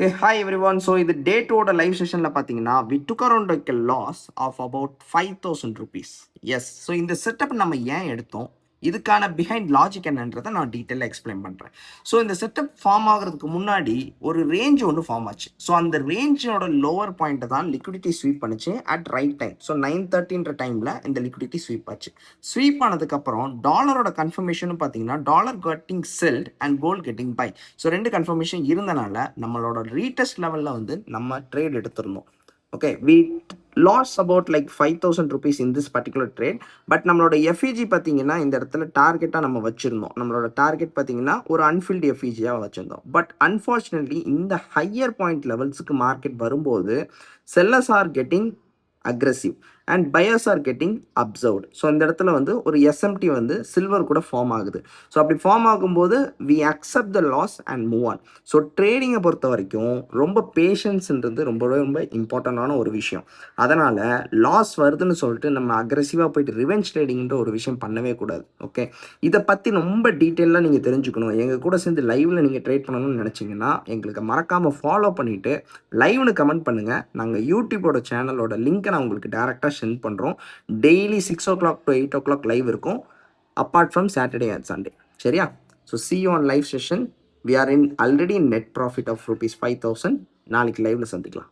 Hey, hi everyone. So in the day 2 of the live session, we took around like a loss of about 5,000 rupees. Yes. So in the setup, நம்ம ஏன் எடுத்தோம் இதுக்கான behind logic என்னன்றதை நான் டீட்டெயிலாக explain பண்ணுறேன். So இந்த setup form ஆகிறதுக்கு முன்னாடி ஒரு ரேஞ்ச் ஒன்று ஃபார்ம் ஆச்சு. ஸோ அந்த ரேஞ்சோட லோவர் பாயிண்ட்டை தான் லிக்விடிட்டி ஸ்வீப் பண்ணிச்சு அட் ரைட் டைம். ஸோ 9:30 டைமில் இந்த லிக்விடிட்டி ஸ்வீப் ஆச்சு. ஸ்வீப் ஆனதுக்கப்புறம் டாலரோட கன்ஃபர்மேஷனும் பார்த்தீங்கன்னா dollar getting sold and gold getting buy. So ரெண்டு கன்ஃபர்மேஷன் இருந்தனால நம்மளோட ரீடெஸ்ட் லெவலில் வந்து நம்ம ட்ரேட் எடுத்திருந்தோம். Okay, we lost about like 5,000 rupees in this particular trade. But நம்மளோட எஃப்இஜி பார்த்தீங்கன்னா இந்த இடத்துல டார்கெட்டாக நம்ம வச்சுருந்தோம். நம்மளோட டார்கெட் பார்த்தீங்கன்னா ஒரு அன்ஃபில்டு எஃப்இஜியாக வச்சுருந்தோம். பட் அன்ஃபார்ச்சுனேட்லி இந்த ஹையர் பாயிண்ட் லெவல்ஸுக்கு மார்க்கெட் வரும்போது sellers are getting aggressive and buyers are getting observed. So இந்த இடத்துல வந்து ஒரு எஸ்எம்டி வந்து சில்வர் கூட ஃபார்ம் ஆகுது. ஸோ அப்படி ஃபார்ம் ஆகும்போது we accept the loss and move on. So ட்ரேடிங்கை பொறுத்த வரைக்கும் ரொம்ப பேஷன்ஸ்ன்றது ரொம்ப ரொம்ப இம்பார்ட்டண்டான ஒரு விஷயம். அதனால் லாஸ் வருதுன்னு சொல்லிட்டு நம்ம அக்ரெசிவாக போயிட்டு ரிவெஞ்ச் ட்ரேடிங்ன்ற ஒரு விஷயம் பண்ணவே கூடாது. ஓகே, இதை பற்றி ரொம்ப டீட்டெயிலாக நீங்கள் தெரிஞ்சுக்கணும், எங்கள் கூட சேர்ந்து லைவில் நீங்கள் ட்ரேட் பண்ணணும்னு நினச்சிங்கன்னா எங்களுக்கு மறக்காமல் ஃபாலோ பண்ணிவிட்டு லைவ்னு கமெண்ட் பண்ணுங்கள். நாங்கள் யூடியூபோட சேனலோட லிங்க்கை நான் உங்களுக்கு டேரெக்டாக சென்ட் பண்ணுறோம். Daily 6 o'clock to 8 o'clock live இருக்கும், apart from Saturday and Sunday. சரியா? So see you on live session. We are in already net profit of rupees 5,000. நாளைக்கு லைவ்ல சந்திக்கலாம்.